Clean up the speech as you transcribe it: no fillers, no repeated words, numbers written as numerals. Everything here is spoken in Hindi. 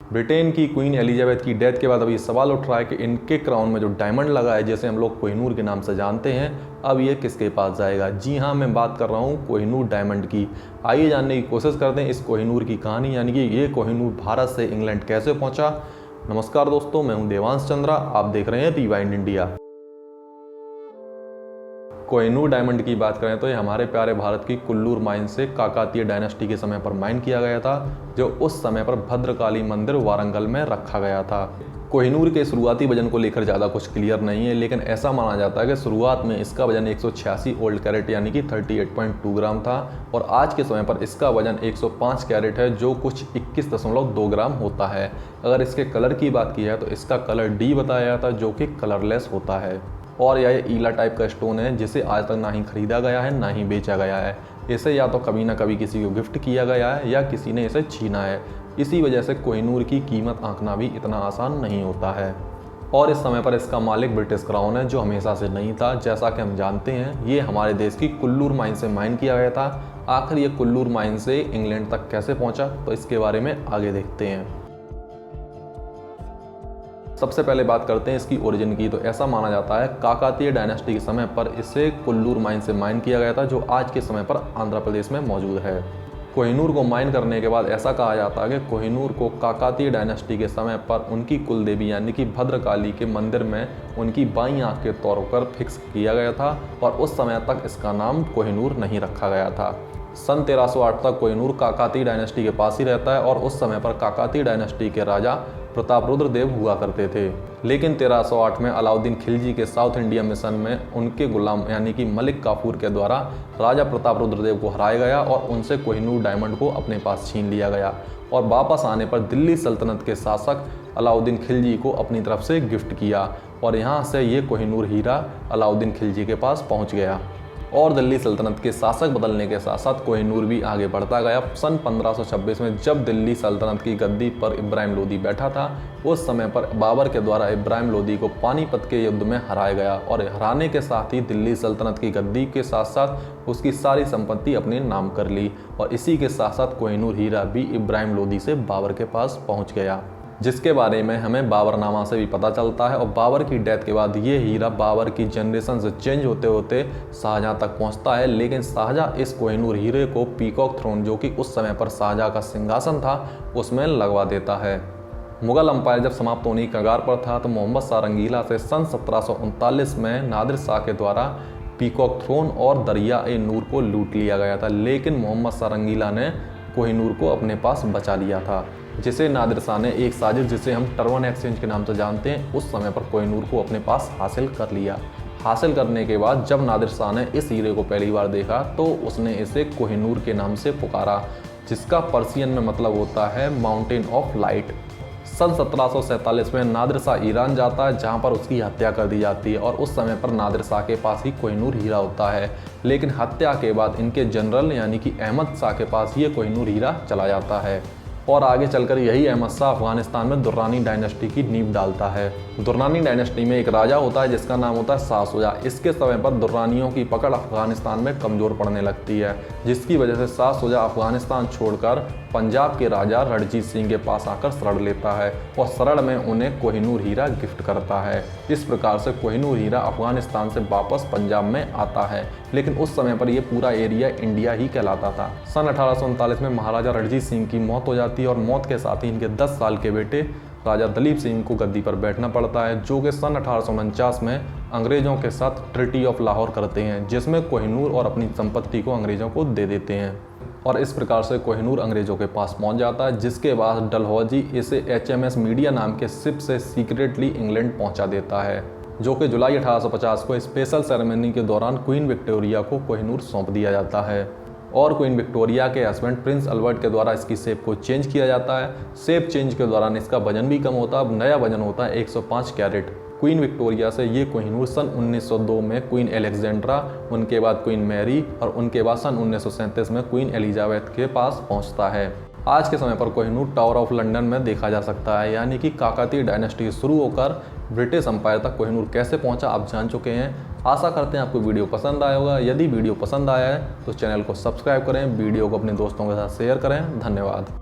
ब्रिटेन की क्वीन एलिजाबेथ की डेथ के बाद अब ये सवाल उठ रहा है कि इनके क्राउन में जो डायमंड लगा है, जैसे हम लोग कोहिनूर के नाम से जानते हैं, अब ये किसके पास जाएगा। जी हाँ, मैं बात कर रहा हूँ कोहिनूर डायमंड की। आइए जानने की कोशिश करते हैं इस कोहिनूर की कहानी, यानी कि ये कोहिनूर भारत से इंग्लैंड कैसे पहुँचा। नमस्कार दोस्तों, मैं हूँ देवांश चंद्रा, आप देख रहे हैं रिवाइंड इंडिया। कोहिनूर डायमंड की बात करें तो ये हमारे प्यारे भारत की कुल्लूर माइन से काकातीय डायनेस्टी के समय पर माइन किया गया था, जो उस समय पर भद्रकाली मंदिर वारंगल में रखा गया था। कोहिनूर के शुरुआती वजन को लेकर ज़्यादा कुछ क्लियर नहीं है, लेकिन ऐसा माना जाता है कि शुरुआत में इसका वजन 186 ओल्ड कैरेट यानी कि 38.2 ग्राम था, और आज के समय पर इसका वजन 105 कैरेट है, जो कुछ 21.2 ग्राम होता है। अगर इसके कलर की बात की है तो इसका कलर डी बताया जाता है, जो कि कलरलेस होता है, और यह ईला टाइप का स्टोन है जिसे आज तक ना ही खरीदा गया है ना ही बेचा गया है। इसे या तो कभी ना कभी किसी को गिफ्ट किया गया है या किसी ने इसे छीना है। इसी वजह से कोहिनूर की कीमत आंकना भी इतना आसान नहीं होता है। और इस समय पर इसका मालिक ब्रिटिश क्राउन है, जो हमेशा से नहीं था। जैसा कि हम जानते हैं, ये हमारे देश की कुल्लूर माइन से माइन किया गया था। आखिर ये कुल्लूर माइन से इंग्लैंड तक कैसे पहुंचा, तो इसके बारे में आगे देखते हैं। सबसे पहले बात करते हैं इसकी ओरिजिन की। तो ऐसा माना जाता है काकातीय डायनेस्टी के समय पर इसे कुल्लूर माइन से माइन किया गया था, जो आज के समय पर आंध्र प्रदेश में मौजूद है। कोहिनूर को माइन करने के बाद ऐसा कहा जाता है कि कोहिनूर को काकातीय डायनेस्टी के समय पर उनकी कुल देवी यानी कि भद्रकाली के मंदिर में उनकी बाईं आंख के तौर पर फिक्स किया गया था, और उस समय तक इसका नाम कोहिनूर नहीं रखा गया था। सन 1308 तक कोहिनूर काकातीय डायनेस्टी के पास ही रहता है, और उस समय पर काकातीय डायनेस्टी के राजा प्रतापरुद्र देव हुआ करते थे। लेकिन 1308 में अलाउद्दीन खिलजी के साउथ इंडिया मिशन में उनके गुलाम यानी कि मलिक काफूर के द्वारा राजा प्रतापरुद्र देव को हराया गया, और उनसे कोहिनूर डायमंड को अपने पास छीन लिया गया। और वापस आने पर दिल्ली सल्तनत के शासक अलाउद्दीन खिलजी को अपनी तरफ से गिफ्ट किया, और यहाँ से ये कोहिनूर हीरा अलाउद्दीन खिलजी के पास पहुँच गया। और दिल्ली सल्तनत के शासक बदलने के साथ साथ कोहिनूर भी आगे बढ़ता गया। सन 1526 में जब दिल्ली सल्तनत की गद्दी पर इब्राहिम लोदी बैठा था, उस समय पर बाबर के द्वारा इब्राहिम लोदी को पानीपत के युद्ध में हराया गया, और हराने के साथ ही दिल्ली सल्तनत की गद्दी के साथ साथ उसकी सारी संपत्ति अपने नाम कर ली, और इसी के साथ साथ कोहिनूर हीरा भी इब्राहिम लोदी से बाबर के पास पहुँच गया, जिसके बारे में हमें बाबरनामा से भी पता चलता है। और बाबर की डेथ के बाद ये हीरा बाबर की जनरेशन से चेंज होते होते शाहजहाँ तक पहुंचता है, लेकिन शाहजहाँ इस कोहिनूर हीरे को पीकॉक थ्रोन, जो कि उस समय पर शाहजहाँ का सिंहासन था, उसमें लगवा देता है। मुगल अंपायर जब समाप्त होने की कगार पर था, तो मोहम्मद शाह रंगीला से सन 1739 में नादिर शाह के द्वारा पीकॉक थ्रोन और दरिया-ए-नूर को लूट लिया गया था, लेकिन मोहम्मद शाह रंगीला ने कोहिनूर को अपने पास बचा लिया था, जिसे नादिर शाह ने एक साजिश जिसे हम टर्बन एक्सचेंज के नाम से जानते हैं, उस समय पर कोहिनूर को अपने पास हासिल कर लिया। हासिल करने के बाद जब नादिर शाह ने इस हीरे को पहली बार देखा, तो उसने इसे कोहिनूर के नाम से पुकारा, जिसका पर्सियन में मतलब होता है माउंटेन ऑफ लाइट। सन 1747 में नादिर शाह ईरान जाता है, जहां पर उसकी हत्या कर दी जाती है, और उस समय पर नादिर शाह के पास ही कोहिनूर हीरा होता है। लेकिन हत्या के बाद इनके जनरल यानी कि अहमद शाह के पास ये कोहिनूर हीरा चला जाता है, और आगे चलकर यही अहमद शाह अफगानिस्तान में दुर्रानी डायनेस्टी की नींव डालता है। दुर्रानी डायनेस्टी में एक राजा होता है जिसका नाम होता है शाह शुजा। इसके समय पर दुर्रानियों की पकड़ अफगानिस्तान में कमज़ोर पड़ने लगती है, जिसकी वजह से शाह शुजा अफगानिस्तान छोड़कर पंजाब के राजा रणजीत सिंह के पास आकर शरण लेता है, और शरण में उन्हें कोहिनूर हीरा गिफ्ट करता है। इस प्रकार से कोहिनूर हीरा अफगानिस्तान से वापस पंजाब में आता है, लेकिन उस समय पर यह पूरा एरिया इंडिया ही कहलाता था। सन 1839 में महाराजा रणजीत सिंह की मौत हो जाती है, और मौत के साथ ही इनके 10 साल के बेटे राजा दलीप सिंह को गद्दी पर बैठना पड़ता है, जो कि सन 1849 में अंग्रेजों के साथ ट्रीटी ऑफ लाहौर करते हैं, जिसमें कोहिनूर और अपनी संपत्ति को अंग्रेजों को दे देते हैं, और इस प्रकार से कोहिनूर अंग्रेजों के पास पहुंच जाता है। जिसके बाद डलहौजी इसे HMS मीडिया नाम के शिप से सीक्रेटली इंग्लैंड पहुंचा देता है, जो कि जुलाई 1850 को स्पेशल सेरेमनी के दौरान क्वीन विक्टोरिया को कोहिनूर सौंप दिया जाता है, और क्वीन विक्टोरिया के हस्बैंड प्रिंस अल्बर्ट के द्वारा इसकी शेप को चेंज किया जाता है। शेप चेंज के दौरान इसका वजन भी कम होता है, अब नया वजन होता है 105 कैरेट। क्वीन विक्टोरिया से ये कोहिनूर सन 1902 में क्वीन एलेक्जेंड्रा, उनके बाद क्वीन मैरी, और उनके बाद सन 1937 में क्वीन एलिजाबेथ के पास पहुंचता है। आज के समय पर कोहिनूर टावर ऑफ लंदन में देखा जा सकता है, यानी कि काकातीय डायनेस्टी शुरू होकर ब्रिटिश अंपायर तक कोहिनूर कैसे पहुंचा आप जान चुके हैं। आशा करते हैं आपको वीडियो पसंद आया होगा। यदि वीडियो पसंद आया है तो चैनल को सब्सक्राइब करें, वीडियो को अपने दोस्तों के साथ शेयर करें। धन्यवाद।